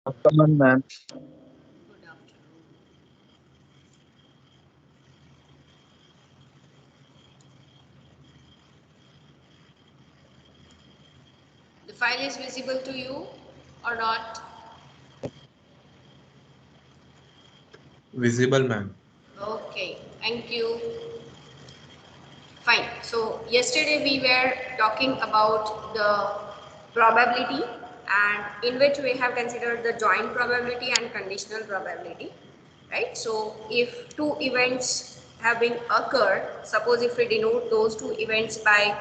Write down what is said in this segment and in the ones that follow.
afternoon, ma'am. Good afternoon. The file is visible to you or not? Visible, ma'am. Okay, thank you. Fine. So, yesterday we were talking about the probability, and in which we have considered the joint probability and conditional probability, right? So, if two events have been occurred, suppose if we denote those two events by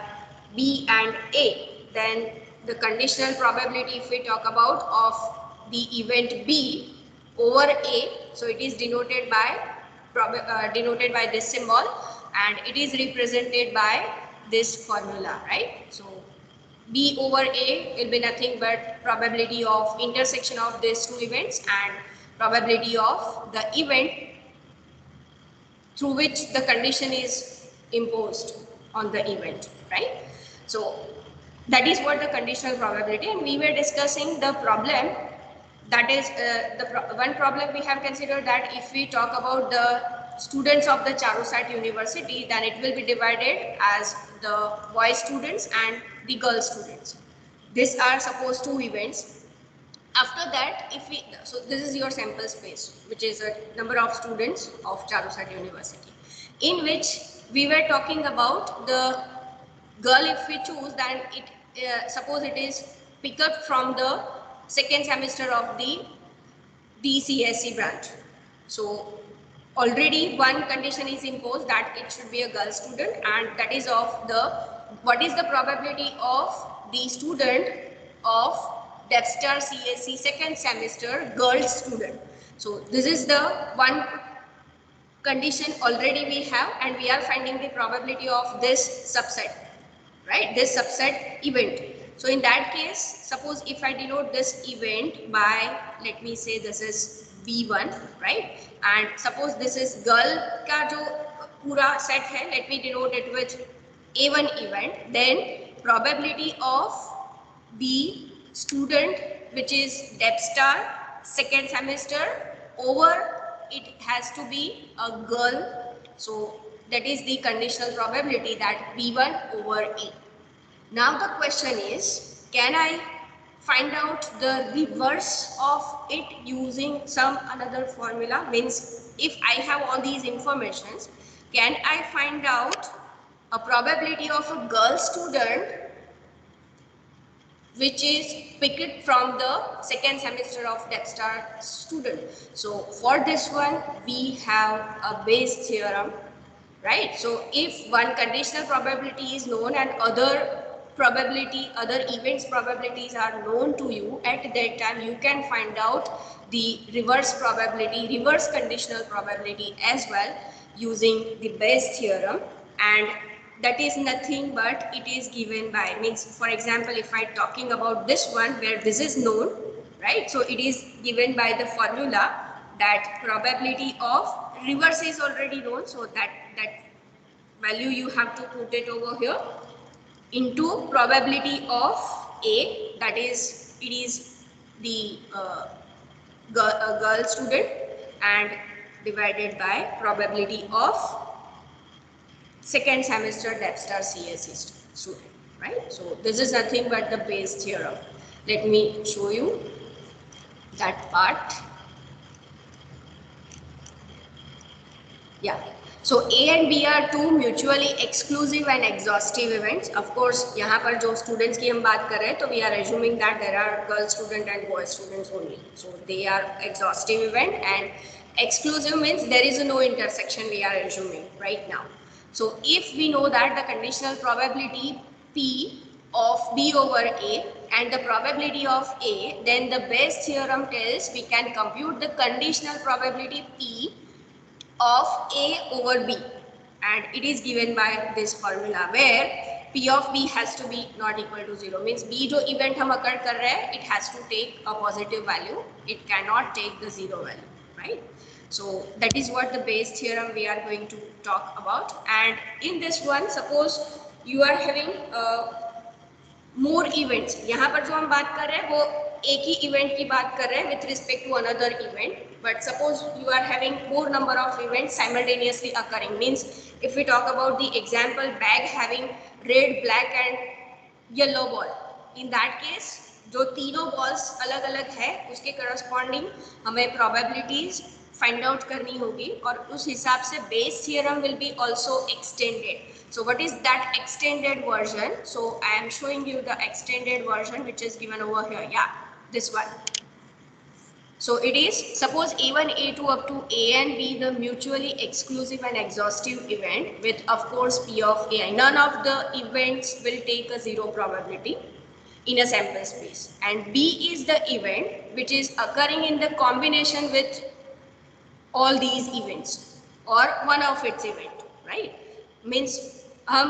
B and A, then the conditional probability, if we talk about, of the event B over A, so it is denoted by this symbol, and it is represented by this formula, right? So B over A will be nothing but probability of intersection of these two events and probability of the event through which the condition is imposed on the event, right? So that is what the conditional probability, and we were discussing the problem. That is one problem we have considered, that if we talk about the students of the Charosat University, then it will be divided as the boy students and the girl students. These are suppose two events. After that, if we, so this is your sample space, which is a number of students of Charosat University, in which we were talking about the girl. If we choose, then it suppose it is picked up from the second semester of the DCSE branch. So already one condition is imposed, that it should be a girl student, and that is of the, what is the probability of the student of DevStar CSE second semester girl student. So this is the one condition already we have, and we are finding the probability of this subset, right? This subset event. So in that case, suppose if I denote this event by, let me say this is B1, right? And suppose this is girl का जो पूरा set है, let me denote it with A1 event. Then probability of the student which is DevStar second semester over, it has to be a girl. So that is the conditional probability, that B1 over A. Now the question is, can I find out the reverse of it using some another formula? Means if I have all these informations, can I find out a probability of a girl student which is picked from the second semester of DevStar student? So for this one, we have a Bayes theorem, right? So if one conditional probability is known and other events probabilities are known to you, at that time you can find out the reverse probability, reverse conditional probability as well, using the Bayes theorem. And that is nothing but it is given by, means for example, if I talking about this one where this is known, right? So it is given by the formula that probability of reverse is already known, so that value you have to put it over here into probability of A, that is it is the girl student, and divided by probability of second semester DevStar CSE student, right? So this is nothing but the Bayes theorem. Let me show you that part. Yeah. So A and B are two mutually exclusive and exhaustive events. Of course, यहाँ पर जो students की हम बात कर रहे हैं, तो we are assuming that there are girl student and boy students only. So they are exhaustive event, and exclusive means there is no intersection, we are assuming right now. So if we know that the conditional probability P of B over A and the probability of A, then the Bayes theorem tells we can compute the conditional probability P of A over B, and it is given by this formula where P of B has to be not equal to 0, means B जो event हम occur कर रहे हैं, it has to take a positive value, it cannot take the 0 value, right? So that is what the Bayes theorem we are going to talk about. And in this one, suppose you are having more events. यहाँ पर जो हम बात कर रहे हैं वो एक ही इवेंट की बात कर रहे हैं with respect to another event, but suppose you are having more number of events simultaneously occurring. Means if we talk about the example bag having red, black and yellow ball, in that case जो तीनों balls अलग अलग है उसके corresponding हमें probabilities find out करनी होगी और उस हिसाब से Bayes theorem will be also extended. So what is that extended version? So I am showing you the extended version which is given over here. Yeah, this one. So it is, suppose A1, A2 up to A and B the mutually exclusive and exhaustive event with of course P of AI. None of the events will take a zero probability in a sample space. And B is the event which is occurring in the combination with all these events or one of its event, right? Means हम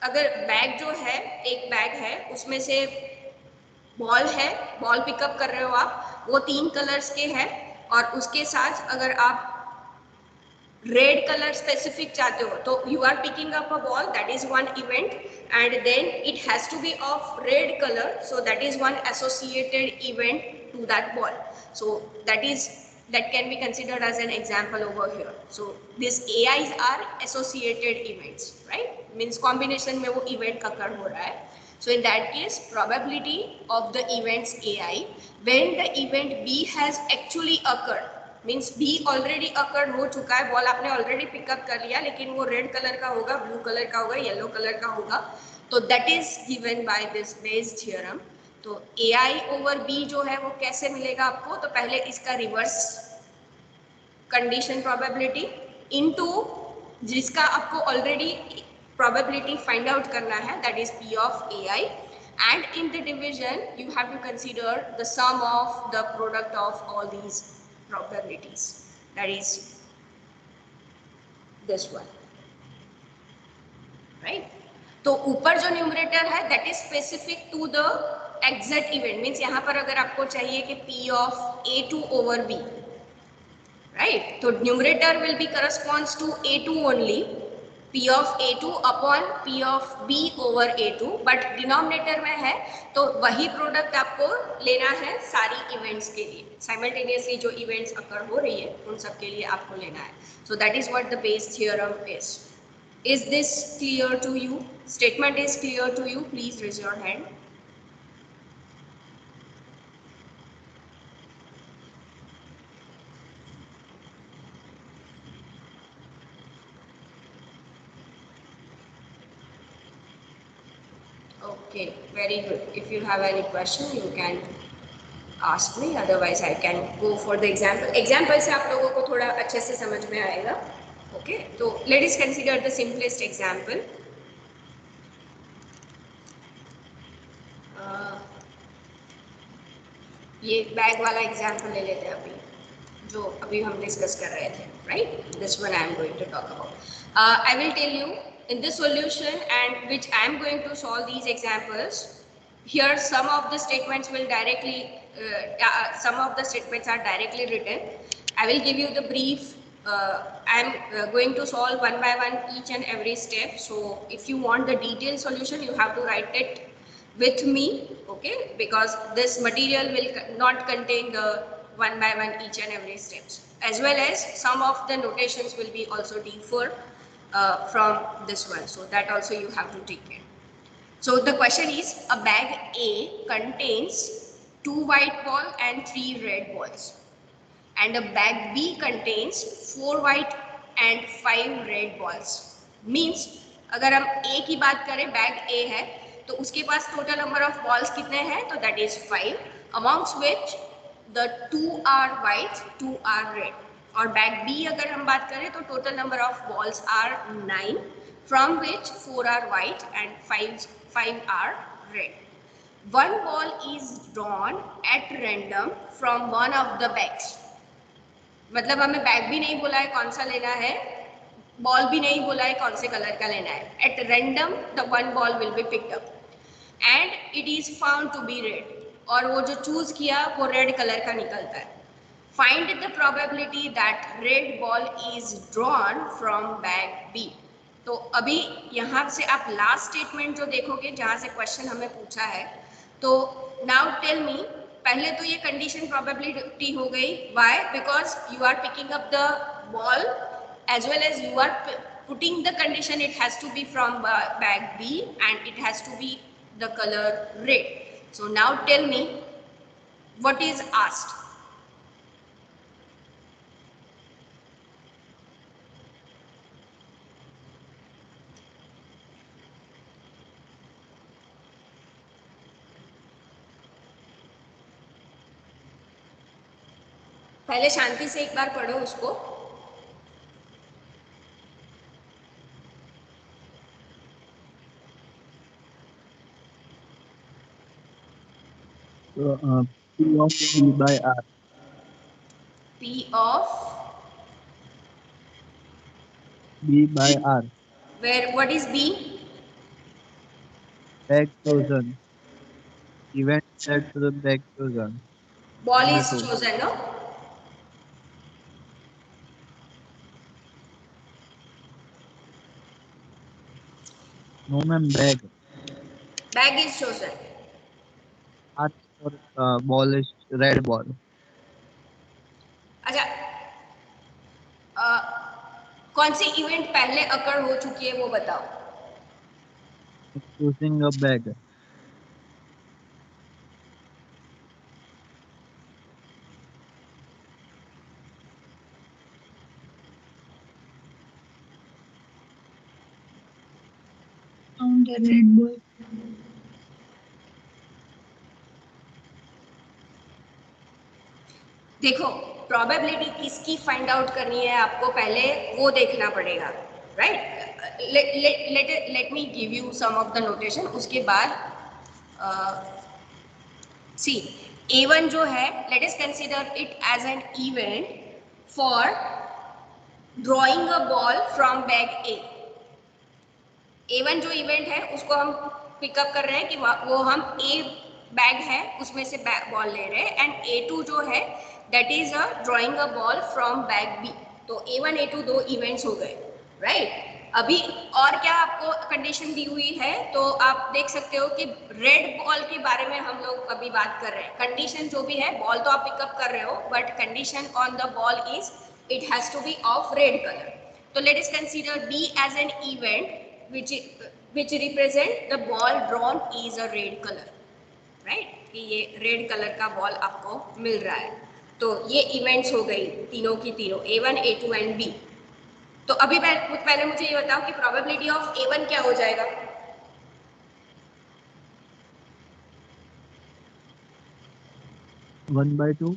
अगर bag जो है एक bag है उसमें से ball है, ball pickup कर रहे हो आप, वो 3 कलर्स के हैं और उसके साथ अगर आप रेड कलर स्पेसिफिक चाहते हो तो you are picking up a ball, that is one event and then it has to be of red colour, so that is one associated event to that ball. So that can be considered as an example over here. So these AIs are associated events, right? Means combination में वो event occur हो रहा है. So in that case, probability of the events AI when the event B has actually occurred, means B already occurred हो चुका है, ball आपने already pick up कर लिया, लेकिन वो red color का होगा, blue color का होगा, yellow color का होगा, तो that is given by this Bayes theorem. तो AI over B जो है वो कैसे मिलेगा आपको? तो पहले इसका रिवर्स कंडीशन प्रोबेबिलिटी इनटू जिसका आपको ऑलरेडी प्रोबेबिलिटी फाइंड आउट करना है, that is P of AI, and in the division you have to consider the sum of the product of all these probabilities, that is this one, right? तो ऊपर जो numerator है that is specific to the exact event. Means यहाँ पर अगर आपको चाहिए कि P of A2 over B, right? तो numerator will be corresponds to A2 only, P of A2 upon P of B over A2, but denominator में है तो वही प्रोडक्ट आपको लेना है सारी इवेंट्स के लिए, साइमल्टेनियसली जो इवेंट्स अकर हो रही है उन सब के लिए आपको लेना है. सो that is what the Bayes theorem is. Is this clear to you? Statement is clear to you? Please raise your hand. Okay, very good. If you have any question, you can ask me. Otherwise, I can go for the example. Example से आप लोगों को थोड़ा अच्छे से समझ में आएगा. Okay, so let us consider the simplest example. ये बैग वाला एग्जाम्पल ले लेते हैं अभी, जो अभी हम डिस्कस कर रहे थे, right? This one I am going to talk about. I will tell you in this solution and which I am going to solve these examples. Here some of the statements will directly some of the statements are directly written. I will give you the brief. I am going to solve one by one each and every step. So if you want the detailed solution, you have to write it with me, okay? Because this material will not contain the one by one each and every steps, as well as some of the notations will be also differ from this one, so that also you have to take care. So the question is, a bag A contains 2 white balls and 3 red balls, and a bag B contains 4 white and 5 red balls. Means अगर हम A की बात करें, bag A है तो उसके पास total number of balls कितने हैं? तो that is 5, amongst which the 2 are white, 2 are red. और बैग बी अगर हम बात करें तो total number of balls are 9, from which 4 are white and 5 are red. One ball is drawn at random from one of the bags. मतलब हमें bag भी नहीं बोला है कौन सा लेना है, बॉल भी नहीं बोला है कौन से कलर का लेना है. At random the one ball will be picked up and it is found to be red. और वो जो चूज किया वो रेड कलर का निकलता है. Find the probability that red ball is drawn from bag B. तो अभी यहाँ से आप लास्ट स्टेटमेंट जो देखोगे जहाँ से क्वेश्चन हमें पूछा है, तो now tell me पहले तो ये कंडीशन प्रोबेबिलिटी हो गई. Why? Because you are picking up the ball as well as you are putting the condition it has to be from bag B and it has to be the color red. So now tell me what is asked. पहले शांति से एक बार पढ़ो उसको. So, P of B by R. P of B by R. where what is B? Bag chosen. Event set to the bag chosen. Ball The is two. chosen, no? No ma'am, bag. Bag is chosen. R for ball is red ball. अच्छा, कौन सी event पहले अकर हो चुकी है वो बताओ. Choosing a bag. Found a red ball. देखो, probability किसकी फाइंड आउट करनी है आपको पहले वो देखना पड़ेगा, right. Let me give you some of the notation. उसके बाद सी A1 जो है, let us consider it as an event for drawing a ball from bag A. A1 जो इवेंट है उसको हम पिकअप कर रहे हैं कि वो हम A बैग है उसमें से बॉल ले रहे हैं एंड A2 जो है that is a drawing a ball from bag B. तो A1 A2 दो इवेंट्स हो गए, राइट. अभी और क्या आपको कंडीशन दी हुई है तो आप देख सकते हो कि रेड बॉल के बारे में हम लोग अभी बात कर रहे हैं. कंडीशन जो भी है, बॉल तो आप पिकअप कर रहे हो but condition on the ball is it has to be of red colour. तो let us consider B as an event which represent the ball drawn is a red color, right? कि ये red colour का ball आपको मिल रहा है. तो ये events हो गई तीनों की तीनों A1 A2 एंड B. तो अभी पहले मुझे ये बताओ कि प्रोबेबिलिटी ऑफ A1 क्या हो जाएगा. 1/2.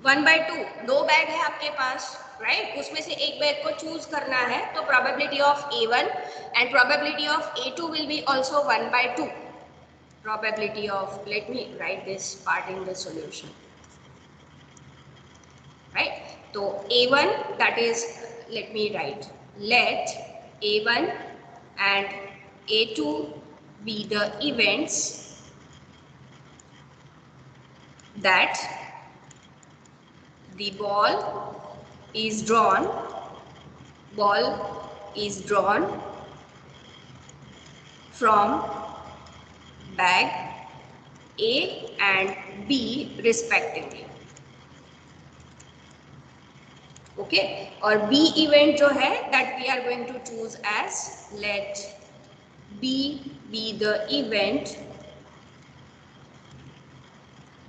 1/2. दो बैग है आपके पास, राइट. उसमें से एक बैग को चूज करना है तो probability of A1 and probability of A2 will be also 1/2. Probability of, let me write this part in the solution, right. So A1, that is, let me write, let A1 and A2 be the events that the ball is drawn from bag A and B respectively. Okay. और B event जो है that we are going to choose as, let B be the event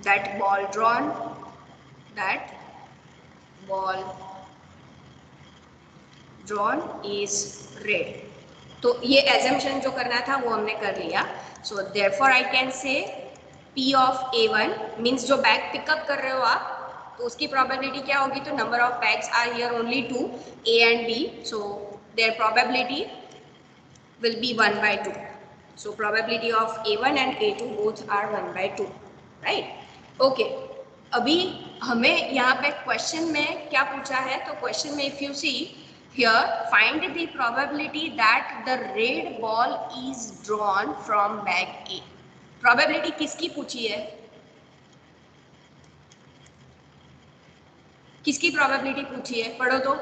that ball drawn is red. तो ये assumption जो करना था वो हमने कर लिया. So therefore I can say P of A1 means जो बैग पिकअप कर रहे हो आप तो उसकी प्रोबेबिलिटी क्या होगी. तो number of bags are here only 2, A and B, so their probability will be 1/2. So probability of A1 and A2 both are 1/2, right? Okay. अभी हमें यहाँ पे क्वेश्चन में क्या पूछा है. तो क्वेश्चन में if you see here, find the probability that the red ball is drawn from bag A. Probability किसकी पूछी है. किसकी प्रोबेबिलिटी पूछी है, पढ़ो तो.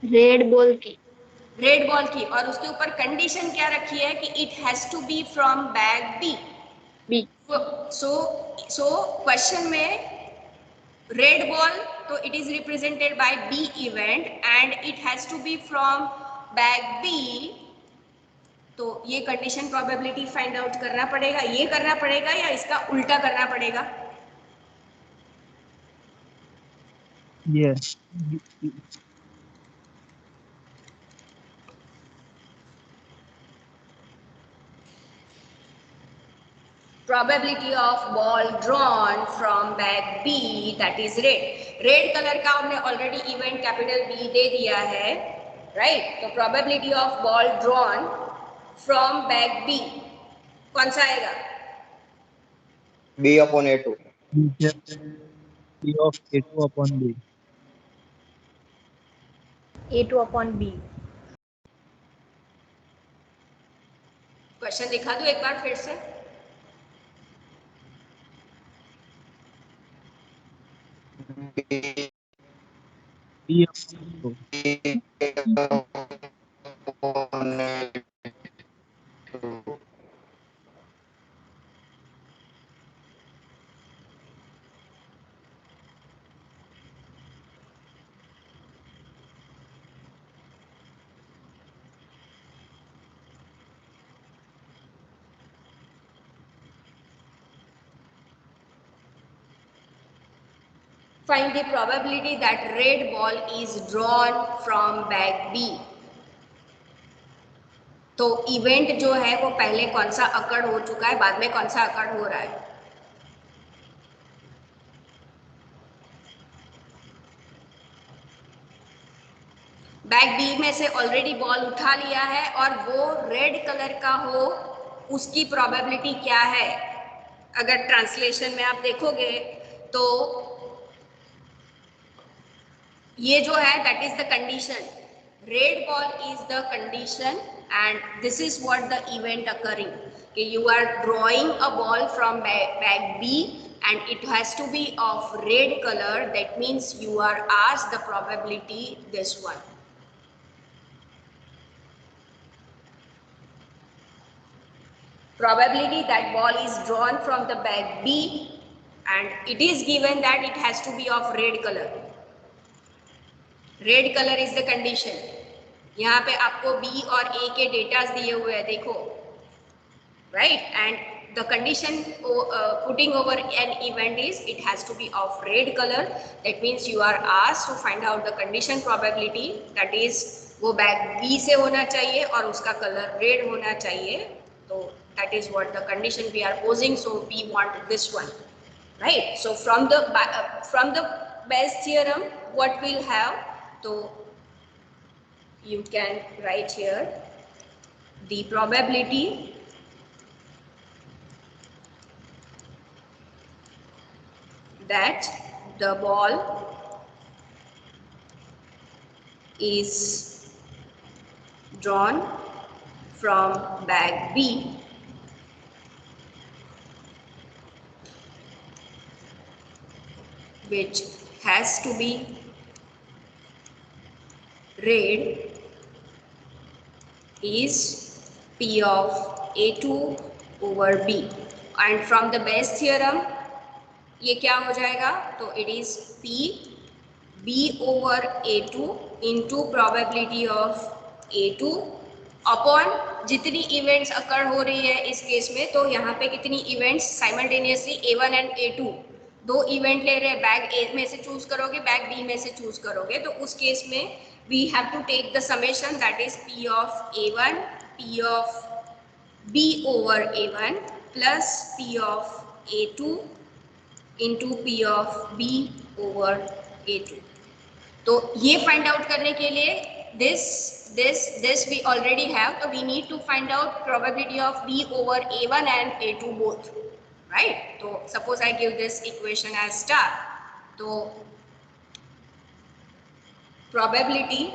रेड बॉल की. रेड बॉल की, और उसके ऊपर कंडीशन क्या रखी है कि it has to be from bag B. So question में रेड बॉल, तो it is represented by B event and it has to be from bag B. तो ये कंडीशन प्रोबेबिलिटी फाइंड आउट करना पड़ेगा, ये करना पड़ेगा या इसका उल्टा करना पड़ेगा? Yes. Probability of ball drawn from bag B, that is red. Red colour का हमने ऑलरेडी इवेंट कैपिटल B दे दिया है, राइट? तो probability of ball drawn from bag B कौन सा आएगा? B upon A2. P of A2 upon B. A2 upon B. Question दिखा दूं एक बार फिर से? P upon Find the probability that red ball is drawn from bag B. तो event जो है वो पहले कौन सा अकड़ हो चुका है, बाद में कौन सा अकड़ हो रहा है? बैग बी में से ऑलरेडी बॉल उठा लिया है और वो रेड कलर का हो, उसकी प्रोबेबिलिटी क्या है? अगर ट्रांसलेशन में आप देखोगे तो ये जो है that is the condition, red ball is the condition and this is what the event occurring कि you are drawing a ball from bag B and it has to be of red color. That means you are asked the probability, this one. Probability that ball is drawn from the bag B and it is given that it has to be of red color. Red color is the condition. यहाँ पे आपको B और A के datas दिए हुए हैं, देखो, right? And the condition putting over an event is it has to be of red color. That means you are asked to find out the condition probability, that is वो bag B से होना चाहिए और उसका colour red होना चाहिए. तो that is what the condition we are posing. So we want this one, right? So from the Bayes theorem, what we'll have? So you can write here the probability that the ball is drawn from bag B which has to be red is P of A2 over B. And from the Bayes theorem ये क्या हो जाएगा? तो it is P B over A2 into probability of A2 upon जितनी events अकर हो रही है इस केस में, तो यहाँ पे कितनी events simultaneously A1 and A2 दो इवेंट ले रहे हैं, बैग A में से चूज करोगे, बैग B में से चूज करोगे, तो उस केस में we have to take the summation, that is P of A1 P of B over A1 plus P of A2 into P of B over A2. तो ये find out करने के लिए this we already have, so we need to find out probability of B over A1 and A2 both, right? So suppose I give this equation as star, so probability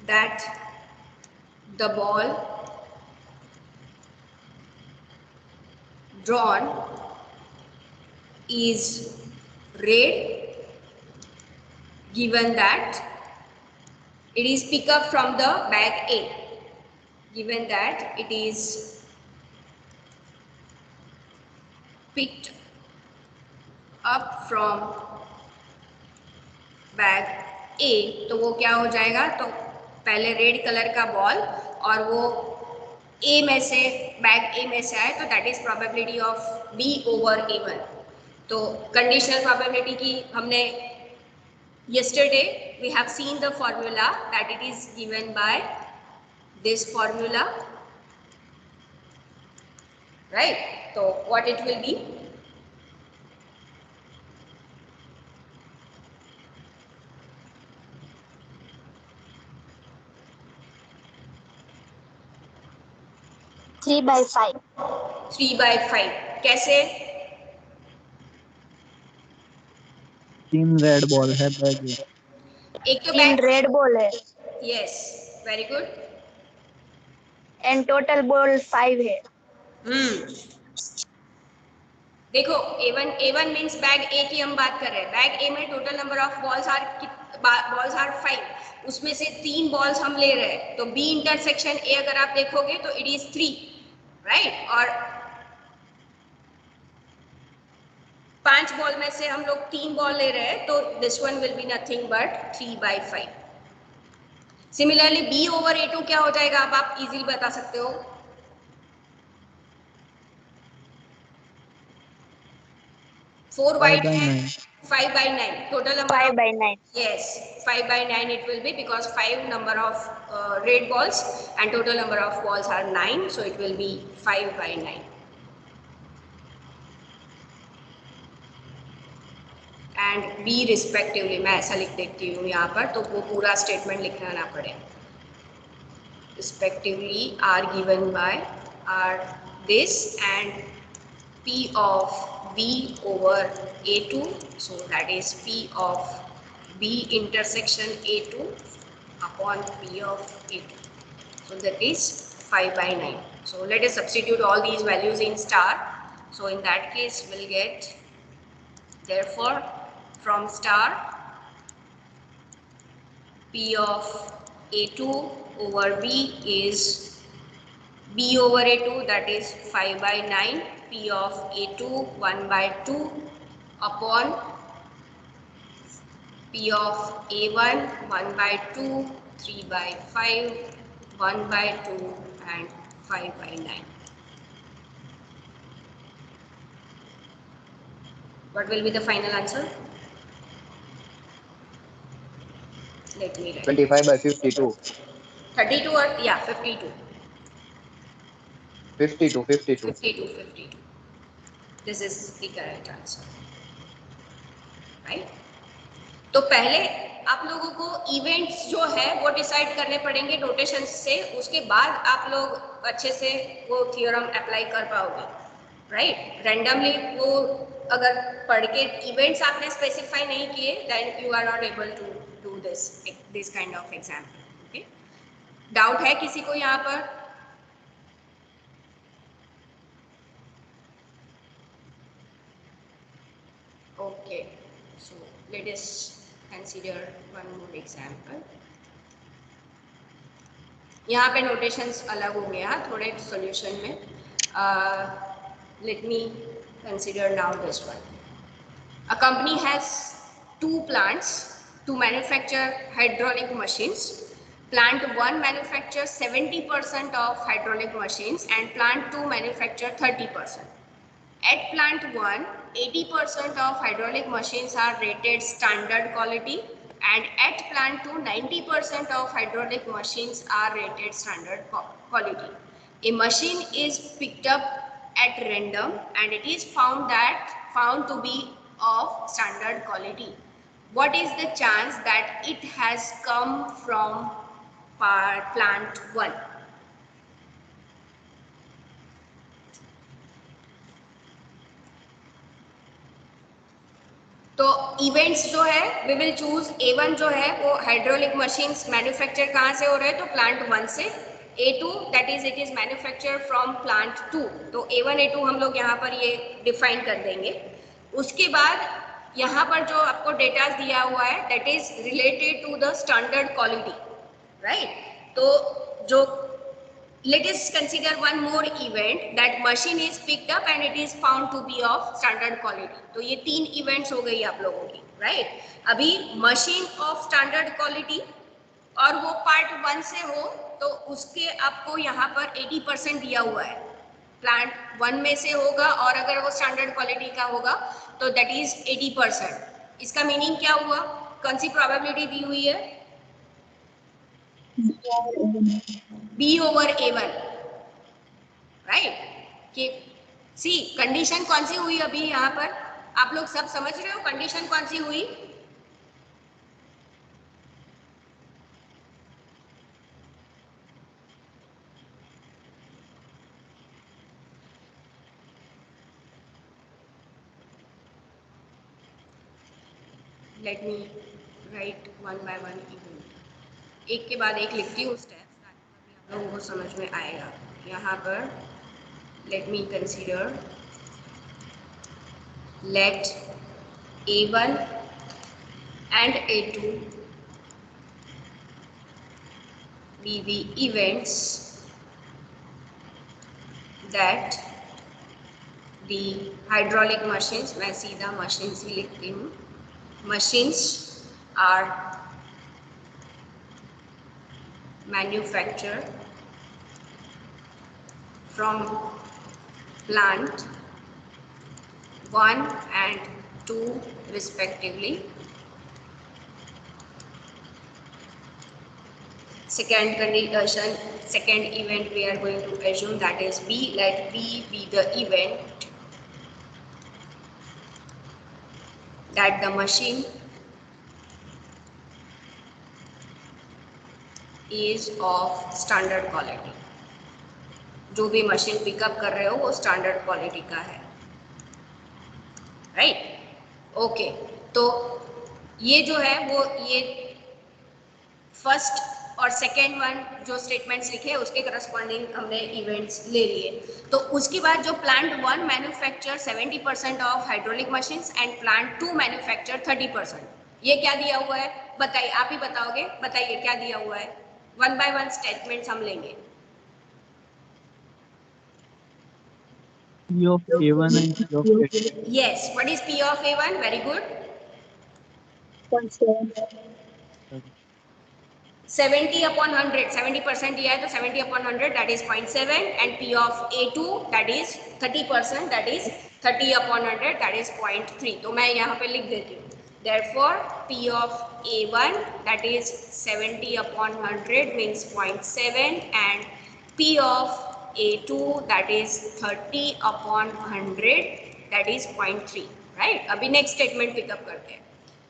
that the ball drawn is red given that it is picked up from the bag A, given that it is picked up from bag A, तो वो क्या हो जाएगा, तो पहले red colour का ball और वो ए में से, बैग ए में से आए, तो that is probability of B over A1. तो कंडीशनल प्रोबेबिलिटी की हमने yesterday we have seen the formula that it is given by this formula, right? So what it will be, three by five 3/5. कैसे? 3 red ball है bag में। एक तो तीन bag, red ball है yes, very good. And total ball 5 है। देखो A1 means bag ए की हम बात कर रहे हैं. बैग ए में total number of balls are 5, उसमें से 3 बॉल्स हम ले रहे हैं, तो बी इंटरसेक्शन ए अगर आप देखोगे तो इट इज 3, राइट? और 5 बॉल में से हम लोग 3 बॉल ले रहे हैं, तो this one will be nothing but 3/5. Similarly B over A2 क्या हो जाएगा, अब आप इजीली बता सकते हो. 4 white and 5/9, total number 5 of, by 9 yes, 5/9 it will be, because 5 number of red balls and total number of balls are 9, so it will be 5/9. and B respectively. मैं ऐसा लिख देती हूँ यहाँ पर, तो वो पूरा स्टेटमेंट लिखना ना पड़े. respectively are given by are this and P of B over A2, so that is P of B intersection A2 upon P of A2, so that is 5/9. So let us substitute all these values in star. So in that case we'll get, therefore from star P of A2 over B is B over A2, that is 5/9, P of A2 1/2 upon P of A1 1/2, 3/5, 1/2 and 5/9. What will be the final answer? Let me write. 25/52. 32 or yeah, 52. 52. 52. This is the correct answer, right? तो पहले आप लोगों को events जो है वो decide करने पड़ेंगे नोटेशन से, उसके बाद आप लोग अच्छे से वो थ्योरम अप्लाई कर पाओगे, राइट? रैंडमली वो अगर पढ़ के इवेंट्स आपने स्पेसिफाई नहीं किए, then you are not able to do this kind of example. Okay, doubt है किसी को यहाँ पर? Okay, so let us consider one more example. यहाँ पे notations अलग होंगे हाँ थोड़े solution में. Let me consider now this one. A company has 2 plants to manufacture hydraulic machines. Plant 1 manufactures 70% of hydraulic machines and plant 2 manufacture 30%. At plant 1, 80% of hydraulic machines are rated standard quality, and at plant 2, 90% of hydraulic machines are rated standard quality. A machine is picked up at random and it is found to be of standard quality. What is the chance that it has come from plant 1? तो events जो है we will choose A1 जो है वो hydraulic machines manufacture कहाँ से हो रहे हैं, तो प्लांट 1 से. A2 that is it is manufacture from plant 2, तो A1 A2 हम लोग यहाँ पर ये डिफाइन कर देंगे. उसके बाद यहाँ पर जो आपको डेटा दिया हुआ है that is related to the standard quality, right? तो जो let us consider one more event that machine is picked up and it is found to be of standard quality. तो ये 3 इवेंट्स हो गई आप लोगों की, राइट? अभी मशीन ऑफ स्टैंडर्ड क्वालिटी और वो पार्ट 1 से हो तो उसके आपको यहाँ पर 80% दिया हुआ है, प्लांट 1 में से होगा और अगर वो स्टैंडर्ड क्वालिटी का होगा तो दैट इज 80%। इसका मीनिंग क्या हुआ? कौन सी प्रोबेबिलिटी दी हुई है? B over A1, right? कि सी कंडीशन कौन सी हुई अभी यहाँ पर? आप लोग सब समझ रहे हो कंडीशन कौन सी हुई? Let me right one by one event, एक के बाद एक लिखती हूँ स्टेप्स, आप लोगों को समझ में आएगा। यहाँ पर let me consider let A1 and A2 be the events that the hydraulic machines, मैं सीधा machines ही लिखती हूँ, machines are manufactured from plant 1 and 2 respectively. Second condition, second event we are going to assume that is B. Let B be the event that the machine is of standard quality. जो भी machine pickup कर रहे हो वो standard quality का है, right? Okay, तो ये जो है वो ये फर्स्ट और सेकेंड वन जो स्टेटमेंट्स लिखे उसके करस्पॉन्डिंग हमने इवेंट्स ले लिए। तो उसके बाद जो plant 1 manufacture 70% of hydraulic machines and plant 2 manufacture 30%, ये क्या दिया हुआ है बताइए, आप ही बताओगे, बताइए क्या दिया हुआ है? वन बाय वन स्टेटमेंट्स हम लेंगे। P of A1 and P of A2. Yes, what is P of A1? Very good. 70 upon 100, 70% दिया है तो 70 upon 100 that is 0.7 and P of A2 that is 30% that is 30 upon 100 that is 0.3। तो मैं यहाँ पे लिख देती हूँ, therefore P of A1 that is 70 upon 100 means 0.7 and P of A2 that is 30 upon 100 that is 0.3, right? अभी next statement pickup करते हैं।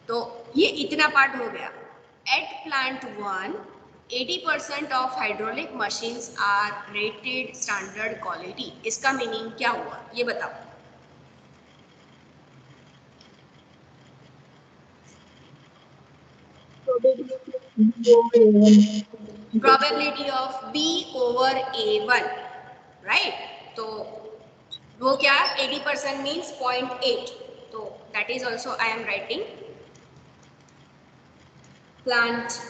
तो ये इतना पार्ट हो गया। At plant 1, 80% of hydraulic machines are rated standard quality। इसका meaning क्या हुआ ये बताओ? Probability of B over A1, right? तो वो क्या 80% means 0.8, तो that is also I am writing plant,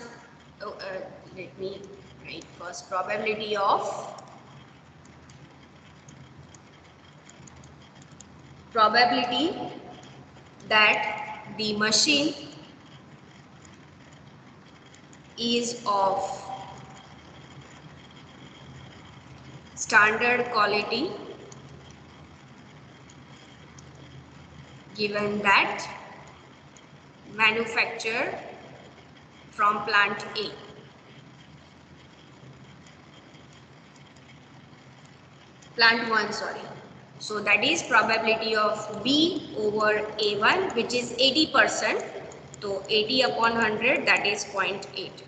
let me write first probability that the machine is of standard quality given that manufactured from plant A. Plant 1, sorry. So that is probability of B over A1 which is 80%. So 80 upon 100 that is 0.8.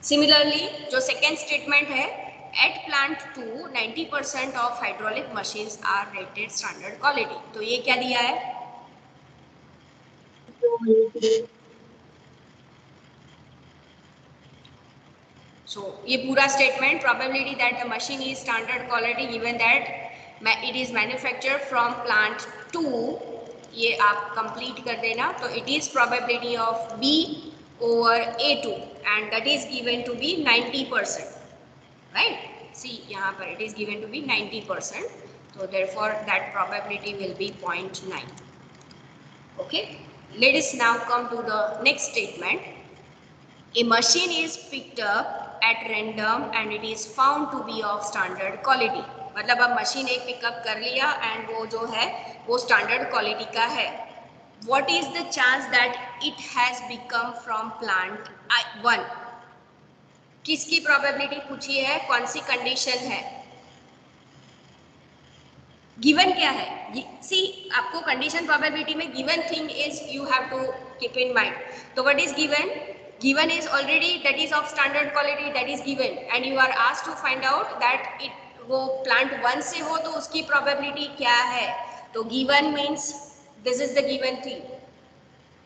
Similarly, जो second statement है, at plant 2 90% of hydraulic machines are rated standard quality. तो ये क्या दिया है? So ये पूरा statement probability that the machine is standard quality given that it is manufactured from plant 2 ये आप कंप्लीट कर देना. तो it is probability of B over A2 and that is given to be 90%, right? See यहाँ पर it is given to be 90%, so therefore that probability will be 0.9. Okay, let us now come to the next statement. A machine is picked up at random and it is found to be of standard quality. मतलब अब machine एक pickup कर लिया and वो जो है वो standard quality का है. What is the chance that it has become from plant 1? किसकी प्रोबेबिलिटी पूछी है, कौन सी कंडीशन है, गिवन क्या है. सी आपको कंडीशन प्रोबेबिलिटी में given thing is you have to keep in mind. तो what is given, given is already that is of standard quality, that is given and you are asked to find out that it वो plant 1 से हो तो उसकी probability क्या है. तो given means this is the given thing.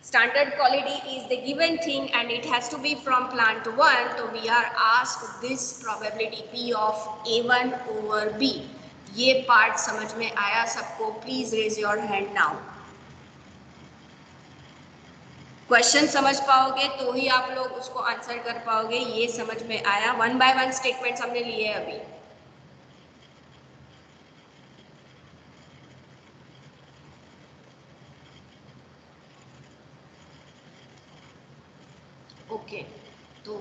Standard quality is the given thing and it has to be from plant 1. So we are asked this probability P of A1 over B. ये part समझ में आया सबको? Please raise your hand now. Question समझ पाओगे तो ही आप लोग उसको आंसर कर पाओगे. ये समझ में आया? 1 by 1 स्टेटमेंट्स हमने लिए अभी. ओके, तो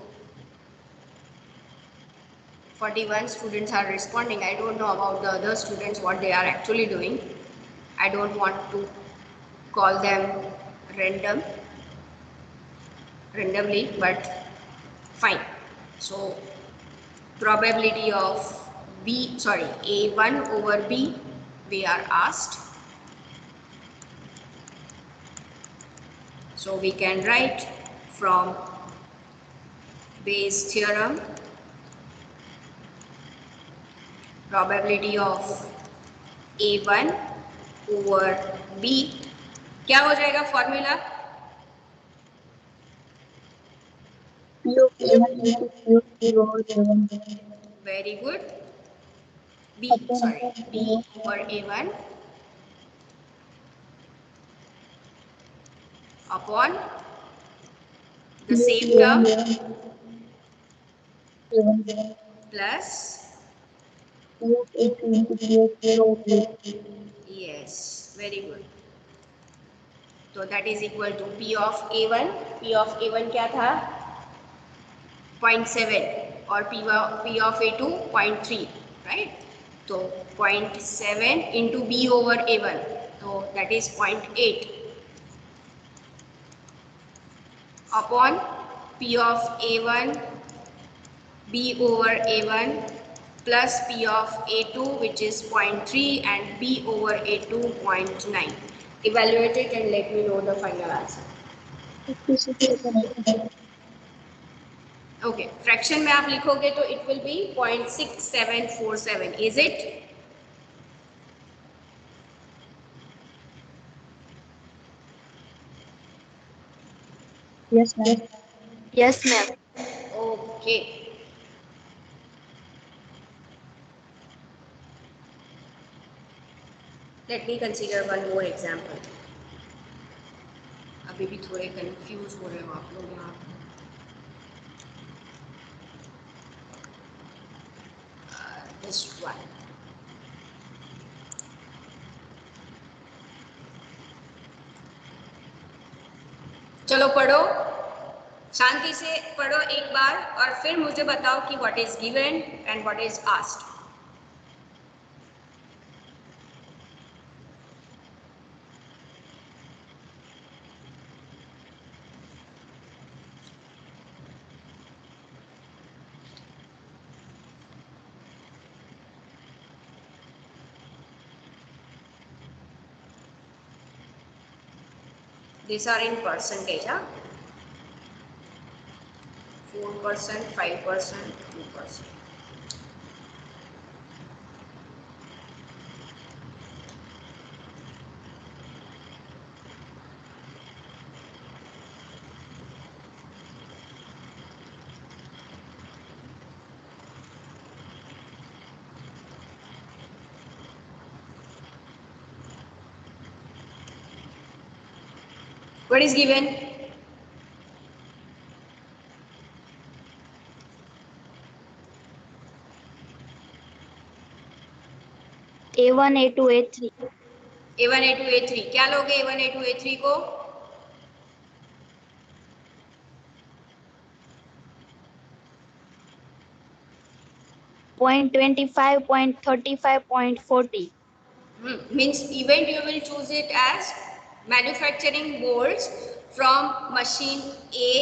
41 students are responding. I don't know about the other students what they are actually doing. I don't want to call them randomly, but fine. So probability of A1 over B we are asked. So we can write from Bayes theorem, probability of A1 over B. क्या हो जाएगा formula? Very good. B over A1 upon the same term plus yes, very good. तो that is equal to P of A1. P of A1 क्या था? 0.7 और P of A2 0.3, right? तो 0.7 into B over A1, तो that is 0.8 upon P of A1 B over A1 plus P of A2 which is 0.3 and B over A2 0.9. Evaluate it and let me know the final answer. Okay, fraction में आप लिखोगे तो it will be 0.6747. Is it? Yes, ma'am. Yes, ma'am. Okay. Let me consider one more example. अभी भी थोड़े confuse हो रहे हो आप लोग यहाँ. This one. चलो पढ़ो, शांति से पढ़ो एक बार और फिर मुझे बताओ कि what is given and what is asked. These are in percentage, huh? 4%, 5%, 2%. What is given? A1, A2, A3. A1, A2, A3 क्या लोगे A1, A2, A3 को? Point 25, point 35, point 40. Means event you will choose it as manufacturing bolts from machine A,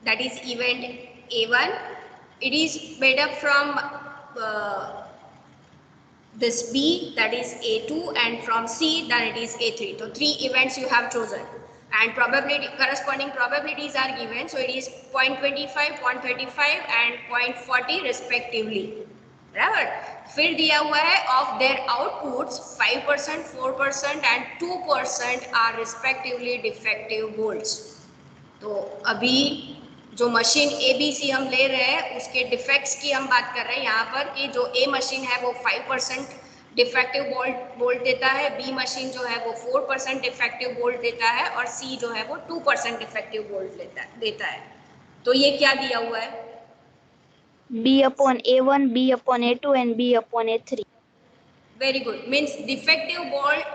that is event A1. It is made up from this B, that is A2, and from C, that it is A3. So 3 events you have chosen, and probability corresponding probabilities are given. So it is 0.25, 0.35 and 0.40 respectively. बराबर. फिर दिया हुआ है of their outputs 5%, 4% and 2% are respectively defective bolts. तो अभी जो machine ABC हम ले रहे हैं उसके डिफेक्ट्स की हम बात कर रहे हैं यहाँ पर कि जो A मशीन है वो 5% डिफेक्टिव बोल्ट देता है, B मशीन जो है वो 4% डिफेक्टिव बोल्ट देता है और C जो है वो 2% डिफेक्टिव बोल्ट देता है. तो ये क्या दिया हुआ है? B upon A1, B upon A2 and B upon A3. Very good. Means defective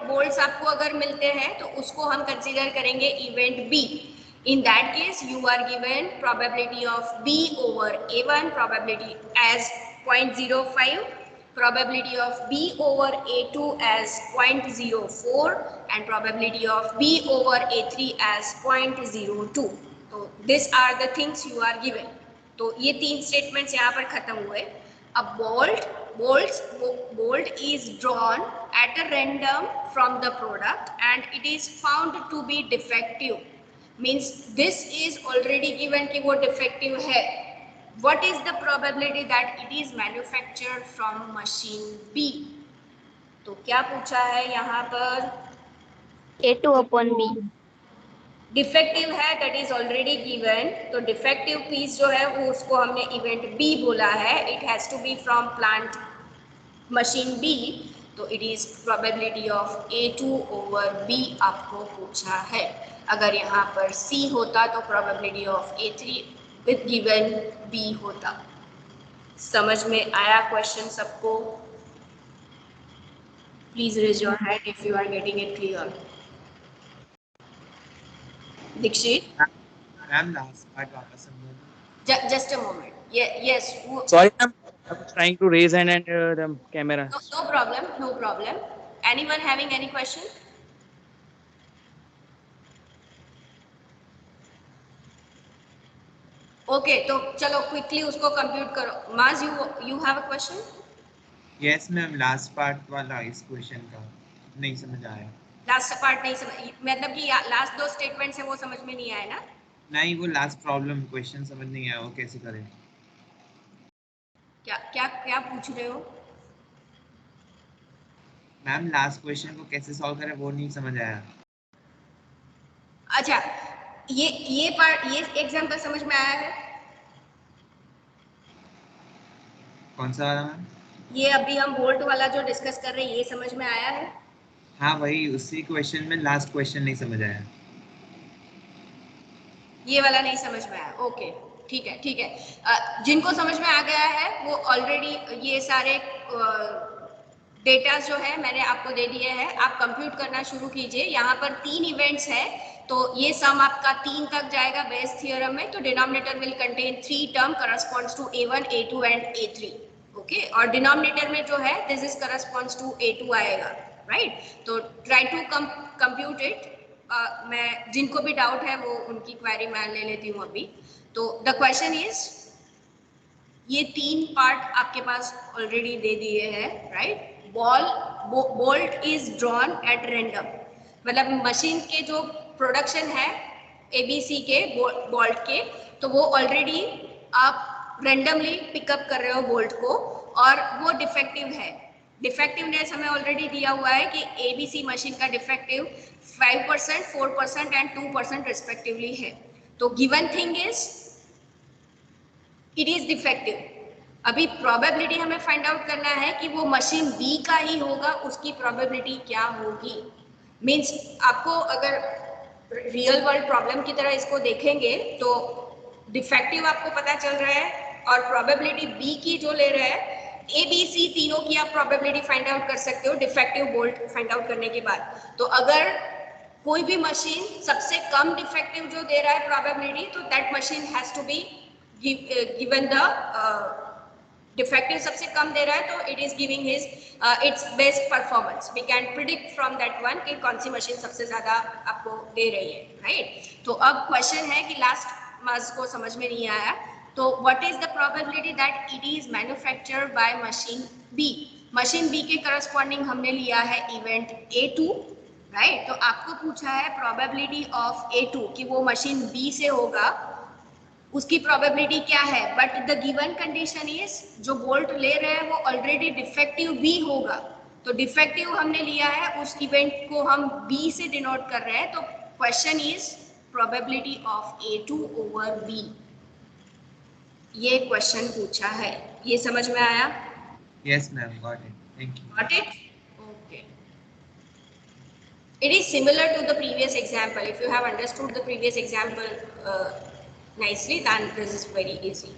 bolts आपको अगर मिलते हैं तो उसको हम कंसीडर करेंगे event B. In that case, you are given probability of B over A1, probability as 0.05, probability of B over A2 as 0.04 and probability of B over A3 as 0.02. So these are the things you are given. तो ये 3 statements यहाँ पर खत्म हुए. A bolt is drawn at a random from the product and it is found to be defective. Means this is already given कि वो defective है. What is the probability that it is manufactured from machine B? तो क्या पूछा है यहाँ पर? A2 upon B. Defective है, दैट इज ऑलरेडी गिवन. तो डिफेक्टिव पीस जो है वो उसको हमने इवेंट बी बोला है. It has to be from plant machine B. तो it is probability of A2 over B आपको पूछा है. अगर यहाँ पर C होता तो probability of A3 with given B होता. समझ में आया क्वेश्चन सबको? Please raise your hand if you are getting it clear. Dikshit? Ma'am last part वापस समझो. Just a moment. Yes. Sorry ma'am, I was trying to raise hand and the camera. No problem. No problem. Anyone having any question? Okay. तो चलो quickly उसको compute करो. Maz, you have a question? Yes ma'am, last part वाला इस question का नहीं समझ आया. लास्ट पार्ट नहीं समझ, मतलब कि लास्ट 2 स्टेटमेंट्स है वो समझ में नहीं आया ना? नहीं, वो लास्ट प्रॉब्लम क्वेश्चन समझ नहीं आया, वो कैसे करें? क्या पूछ रहे हो? मैम लास्ट क्वेश्चन को कैसे सॉल्व करें वो नहीं समझ आया. अच्छा, ये पार्ट, ये एग्जांपल समझ में आया है? कौन सा वाला मैम? ये अभी हम बोल्ट वाला जो डिस्कस कर रहे हैं ये समझ में आया है? हाँ वही, उसी क्वेश्चन में लास्ट क्वेश्चन नहीं समझ आया. ये वाला नहीं समझ में आया. ओके, ठीक है ठीक है. जिनको समझ में आ गया है वो ऑलरेडी ये सारे डेटा जो है मैंने आपको दे दिए हैं. आप कंप्यूट करना शुरू कीजिए. यहाँ पर 3 इवेंट्स है तो ये सम आपका 3 तक जाएगा बेस थियरम में. तो denominator will contain 3 term corresponds to A1, A2 and A3. Okay, और डिनोमिनेटर में जो है this is corresponds to A2 आएगा. राइट, तो ट्राई टू कंप्यूट इट. मैं जिनको भी डाउट है वो उनकी क्वेरी मैं ले लेती हूँ अभी. तो द क्वेश्चन इज, ये 3 पार्ट आपके पास ऑलरेडी दे दिए हैं. Right, bolt is drawn at random, मतलब मशीन के जो प्रोडक्शन है ABC के बोल्ट के, तो वो ऑलरेडी आप रैंडमली पिकअप कर रहे हो बोल्ट को और वो डिफेक्टिव है. डिफेक्टिवनेस हमें ऑलरेडी दिया हुआ है कि ABC मशीन का डिफेक्टिव 5%, 4% एंड 2% रिस्पेक्टिवली है. तो given thing is it is defective. अभी प्रोबेबिलिटी हमें फाइंड आउट करना है कि वो मशीन B का ही होगा, उसकी प्रोबेबिलिटी क्या होगी. मीन्स आपको अगर रियल वर्ल्ड प्रॉब्लम की तरह इसको देखेंगे तो डिफेक्टिव आपको पता चल रहा है और प्रोबेबिलिटी बी की जो ले रहा है, ए बी सी तीनों की आप प्रोबेबिलिटी फाइंड आउट कर सकते हो डिफेक्टिव बोल्ट फाइंड आउट करने के बाद। तो अगर कोई भी मशीन सबसे कम डिफेक्टिव जो दे रहा है प्रोबेबिलिटी, तो that machine has to be given the defective सबसे कम दे रहा है तो it is giving his its best performance. We can predict from that one कि कौन सी मशीन सबसे ज्यादा आपको दे रही है, राइट। तो अब क्वेश्चन है कि लास्ट मार्क्स को समझ में नहीं आया, तो what is the probability that it is manufactured by machine B. Machine B के करस्पॉन्डिंग हमने लिया है इवेंट A2, राइट। तो आपको पूछा है प्रोबेबिलिटी ऑफ A2 कि वो मशीन बी से होगा, उसकी प्रोबेबिलिटी क्या है, but the given condition is जो बोल्ट ले रहे हैं वो ऑलरेडी डिफेक्टिव भी होगा। तो डिफेक्टिव हमने लिया है, उस इवेंट को हम बी से डिनोट कर रहे हैं। तो question is probability of A2 over B, ये क्वेश्चन पूछा है। ये समझ में आया? Yes, ma'am. Got it. Thank you. Got it? Okay. It is similar to the previous example. If you have understood the previous example nicely, then this is very easy.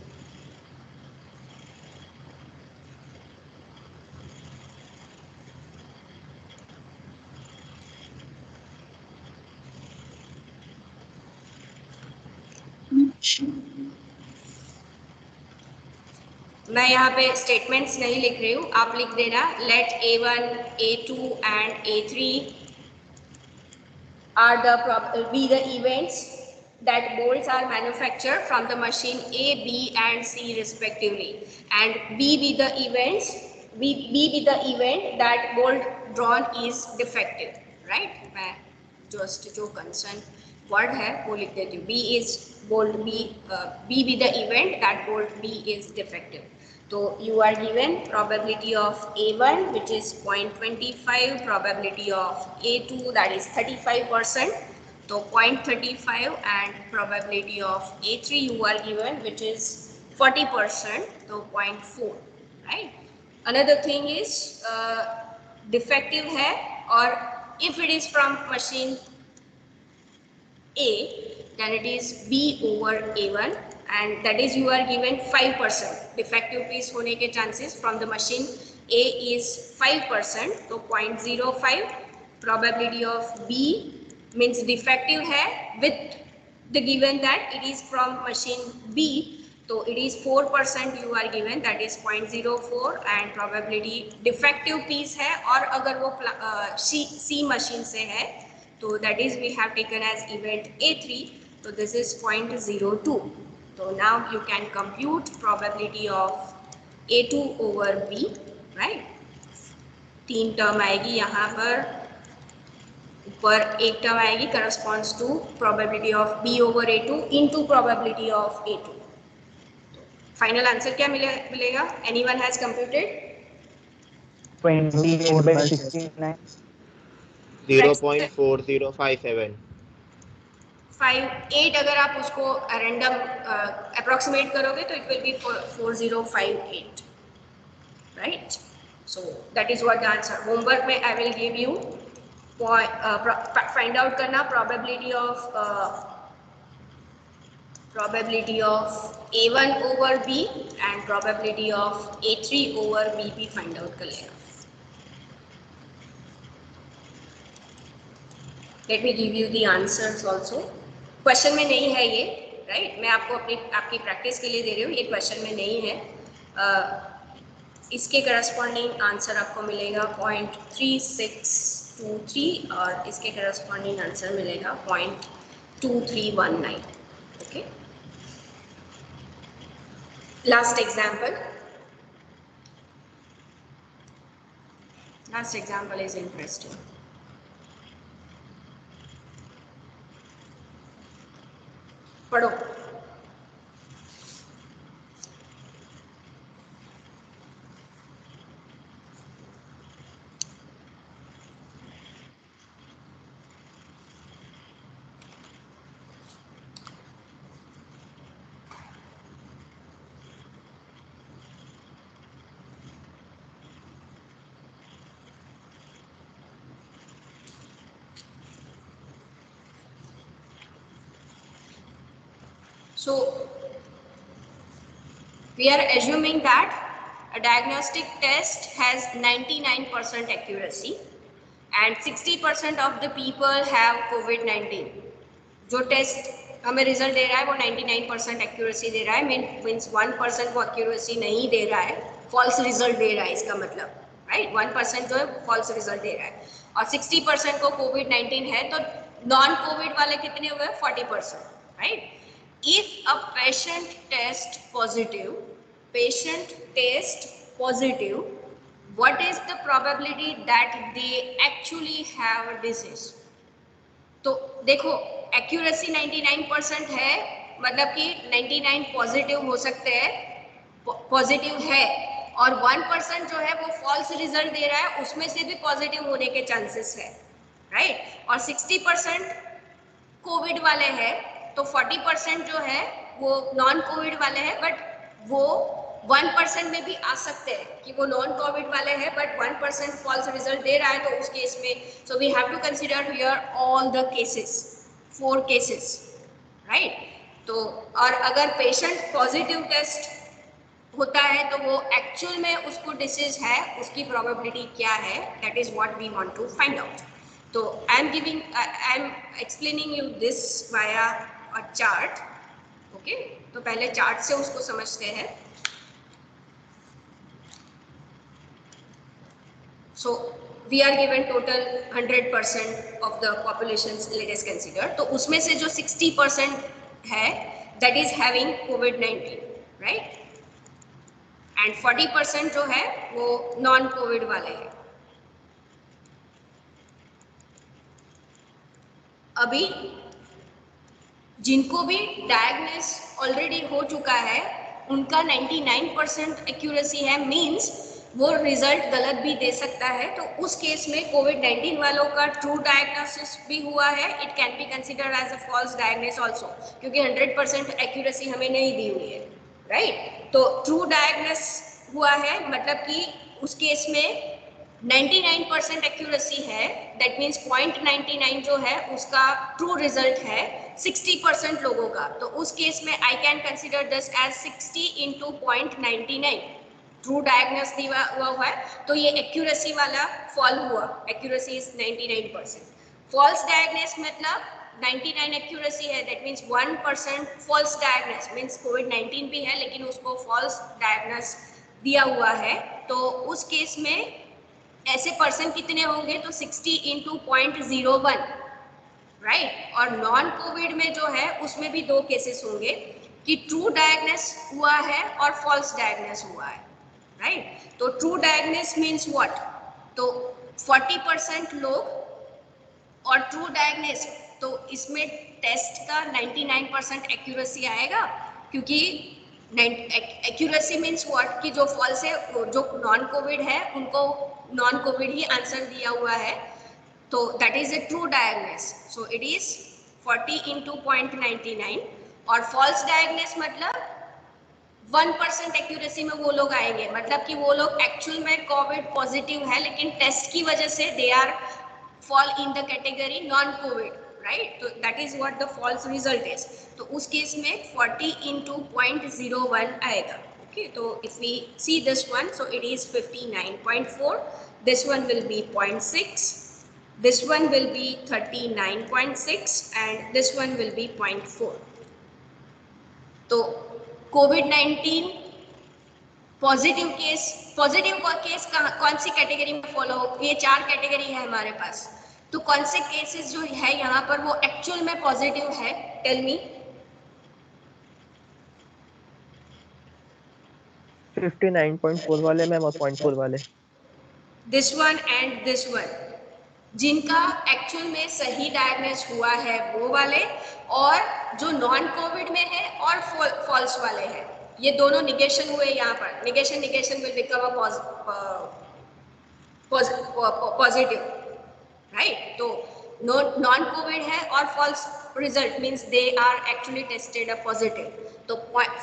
मैं यहाँ पे स्टेटमेंट्स नहीं लिख रही हूँ, आप लिख देना late A1, A2 and A3 are the events that bolts are manufactured from the machine A, B and C respectively, and B be the event that bolt drawn is defective, right। मैं just जो concern word है वो लिख देती हूँ, B be the event that bolt B is defective। तो you are given probability of A1 which is 0.25, probability of A2 that is 35%, तो 0.35, and probability of A3 you are given which is 40%, तो 0.4, right। Another thing is defective है और if it is from machine A, then it is B over A1, and that is you are given 5%। defective piece होने के chances from the machine A is 5%, तो 0.05। probability of B means defective है with the given that it is from machine B, तो it is 4% you are given, that is 0.04, and probability defective piece है और अगर वो C machine से है तो that is we have taken as event A3, so this is 0.02। so now you can compute probability of A2 over B, right। 3 term आएगी यहाँ पर, ऊपर एक टर्म आएगी corresponds to probability of B over A2 into probability of A2। Final answer क्या मिलेगा? anyone has computed? 28/69. 0.4057। 8 अगर आप उसको रैंडम अप्रोक्सीमेट करोगे तो it will be 4058, right. So that is what the answer. Homework में I will give you find out करना probability of A1 over B and probability of A3 over B भी find out कर लेना। Let me give you the answers also। Question में नहीं है ये, right. मैं आपको आपकी प्रैक्टिस के लिए दे रही हूँ, ये क्वेश्चन में नहीं है। इसके करस्पॉन्डिंग आंसर आपको मिलेगा 0.3623 और इसके करस्पॉन्डिंग आंसर मिलेगा 0.2319, okay. Last example is interesting. पढ़ो। So we are assuming that a diagnostic test has 99% accuracy and 60% of the people have COVID-19. जो टेस्ट हमें रिजल्ट दे रहा है वो 99% एक्यूरेसी दे रहा है, मीन्स 1% वो एक्यूरेसी नहीं दे रहा है, फॉल्स रिजल्ट दे रहा है, इसका मतलब राइट 1% जो है फॉल्स रिजल्ट दे रहा है और 60% को कोविड-19 है, तो नॉन कोविड वाले कितने हुए 40%, right. If a patient test positive, what is the probability that they actually have a disease? तो देखो एक्यूरेसी 99% है, मतलब कि 99 पॉजिटिव हो सकते हैं, पॉजिटिव है, और 1% जो है वो फॉल्स रिजल्ट दे रहा है, उसमें से भी पॉजिटिव होने के चांसेस है, राइट. और 60% कोविड वाले हैं, तो 40% जो है वो नॉन कोविड वाले हैं, बट वो 1% में भी आ सकते हैं कि वो नॉन कोविड वाले हैं बट 1% फॉल्स रिजल्ट दे रहा है, तो उस केस में so we have to consider here all the cases, 4 cases, right. तो और अगर पेशेंट पॉजिटिव टेस्ट होता है तो वो एक्चुअल में उसको डिसीज है, उसकी प्रोबेबिलिटी क्या है, that is what we want to find out. तो I am explaining you this via a chart. Okay, तो पहले चार्ट से उसको समझते हैं. So we are given total 100% of the populations, let us consider. तो उसमें से जो 60% है that is having COVID-19, right? And 40% जो है वो non COVID वाले हैं. अभी जिनको भी डायग्नोस ऑलरेडी हो चुका है उनका 99% एक्यूरेसी है, मींस वो रिजल्ट गलत भी दे सकता है, तो उस केस में कोविड-19 वालों का ट्रू डायग्नोसिस भी हुआ है, it can be considered as a false diagnosis also, क्योंकि 100% एक्यूरेसी हमें नहीं दी हुई है, राइट. तो ट्रू डायग्नोसिस हुआ है, मतलब कि उस केस में 99% एक्यूरेसी है, दैट मीन्स 0.99 जो है उसका ट्रू रिजल्ट है 60% लोगों का, तो उस केस में I can consider this as 60 into 0.99 true diagnose दिया हुआ है, तो ये एक्यूरेसी वाला फॉल हुआ, एक्यूरेसी इज 99%. फॉल्स डायग्नोस मतलब 99 एक्यूरेसी है, that means 1% false diagnose, means कोविड-19 भी है लेकिन उसको फॉल्स डायग्नोस दिया हुआ है, तो उस केस में ऐसे पर्सन कितने होंगे, तो 60 into 0.01, राइट. और नॉन कोविड में जो है उसमें भी 2 केसेस होंगे कि ट्रू डायग्नोस हुआ है और फॉल्स डायग्नोस हुआ है, राइट. तो ट्रू डायग्नोस मीन्स व्हाट, तो 40% लोग और ट्रू डायग्नोस, तो इसमें टेस्ट का 99% एक्यूरेसी आएगा, क्योंकि एक्यूरेसी मीन्स व्हाट कि जो फॉल्स है, जो नॉन कोविड है उनको नॉन कोविड ही आंसर दिया हुआ है, तो that is a true diagnose. So it is 40 into 0.99. और फॉल्स डायग्नोस मतलब 1% एक्यूरेसी में वो लोग आएंगे, मतलब कि वो लोग एक्चुअल में कोविड पॉजिटिव है लेकिन टेस्ट की वजह से they are fall in the category non COVID, right. तो that is what the false result is. तो उस केस में 40 into 0.01 आएगा. Okay, so if we see this one, so it is 59.4, this one will be 0.6, this one will be 39.6 and this one will be 0.4. तो कोविड-19 positive case कौन सी category में follow हो, ये 4 category है हमारे पास, तो कौन से केसेस जो है यहाँ पर वो एक्चुअल में पॉजिटिव है, टेल मी. 59.4 वाले मैम और 0.4 वाले. This one and this one, जिनका एक्चुअल में सही डायग्नोस हुआ है वो वाले, और जो नॉन कोविड में है और फॉल्स वाले हैं, ये दोनों निगेशन हुए यहाँ पर. Negation will become a positive, right. तो नॉन कोविड है और false result means they are actually tested a positive. तो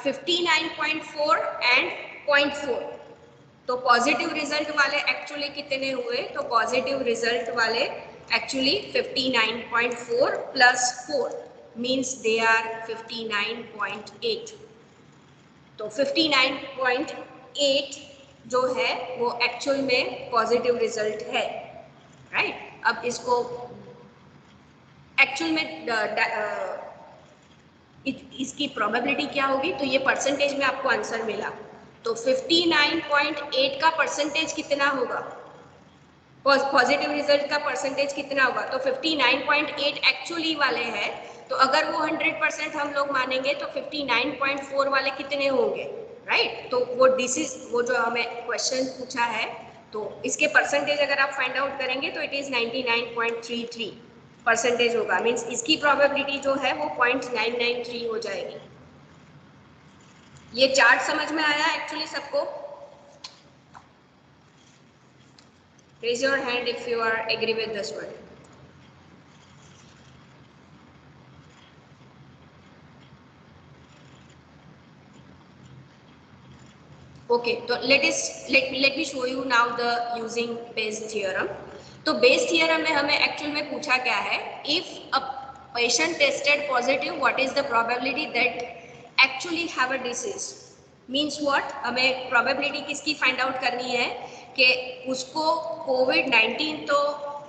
59.4 एंड 0.4, तो पॉजिटिव रिजल्ट वाले एक्चुअली कितने हुए, तो पॉजिटिव रिजल्ट वाले एक्चुअली 59.4 + 4 मीन्स दे आर 59.8। तो 59.8 जो है वो एक्चुअल में पॉजिटिव रिजल्ट है, राइट। अब इसको एक्चुअल में इसकी प्रोबेबिलिटी क्या होगी, तो ये परसेंटेज में आपको आंसर मिला। तो 59.8 का परसेंटेज कितना होगा, पॉजिटिव रिजल्ट का परसेंटेज कितना होगा, तो 59.8 एक्चुअली वाले हैं। तो अगर वो 100% हम लोग मानेंगे तो 59.4 वाले कितने होंगे, राइट। तो वो डिसीज, वो जो हमें क्वेश्चन पूछा है, तो इसके परसेंटेज अगर आप फाइंड आउट करेंगे तो इट इज 99.33 परसेंटेज होगा। मीन्स इसकी प्रोबेबिलिटी जो है वो 0.993 हो जाएगी। ये चार्ट समझ में आया एक्चुअली सबको? Raise your hand if you are agree with this one. Okay, so let me show you now the using Bayes theorem. तो Bayes theorem में हमें एक्चुअल में पूछा क्या है, if a patient tested positive, what is the probability that actually have a disease? Means what? हमें probability किसकी find out करनी है कि उसको COVID-19 तो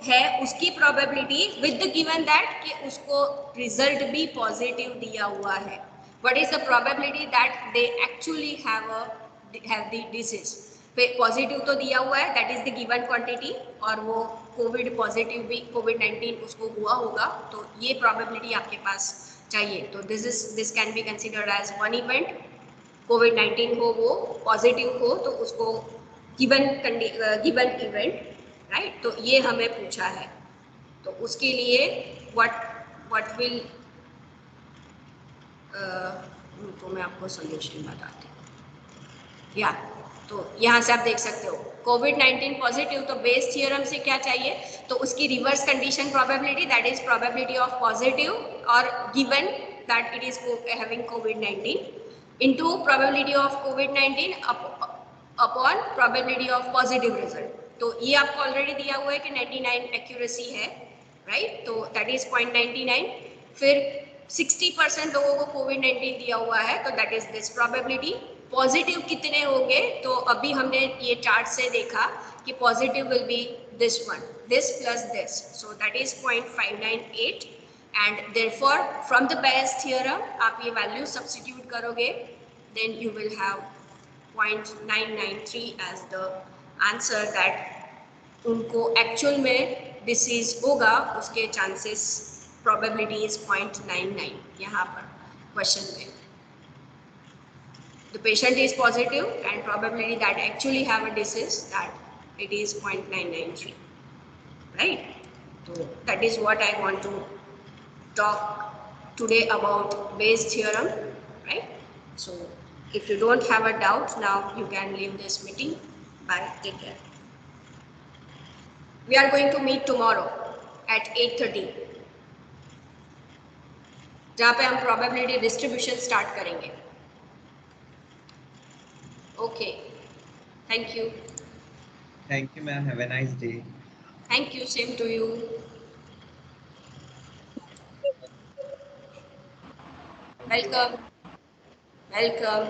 है, उसकी probability with the given that कि उसको result भी positive दिया हुआ है. What is the probability that they actually have the disease? Positive तो दिया हुआ है, that is the given quantity, और वो कोविड पॉजिटिव भी कोविड-19 उसको हुआ होगा, तो ये प्रोबेबिलिटी आपके पास चाहिए। तो this can be considered as one event, कोविड-19 हो वो पॉजिटिव हो तो उसको गिवन इवेंट, राइट। तो ये हमें पूछा है, तो उसके लिए व्हाट विल, तो मैं आपको सोल्यूशन बताती हूँ। या तो यहाँ से आप देख सकते हो कोविड-19 पॉजिटिव, तो बेस थियरम से क्या चाहिए, तो उसकी reverse condition probability, that is probability of positive और given that it is having covid into probability of covid upon probability of positive result. तो ये आपको ऑलरेडी दिया हुआ है कि 99 एक्यूरेसी है, राइट, तो दैट इज 0.99। फिर 60% लोगों को कोविड-19 दिया हुआ है, तो that is this probability. Positive कितने होंगे, तो अभी हमने ये चार्ट से देखा कि positive will be this one, this plus this, so that is 0.598 and therefore from the Bayes theorem आप ये वैल्यू सब्स्टिट्यूट करोगे, then you will have 0.993 as the answer that उनको एक्चुअल में डिसीज होगा, उसके चांसेस प्रोबेबिलिटी इज 0.99 यहाँ पर question में। The patient is positive and probability that actually have a disease, that it is 0.993, right? So that is what I want to talk today about Bayes theorem, right? So if you don't have a doubt now, you can leave this meeting. Bye, take care. We are going to meet tomorrow at 8:30, जहाँ पे हम probability distribution start करेंगे. Okay, thank you. Thank you, ma'am. Have a nice day. Thank you, same to you. Welcome. Welcome.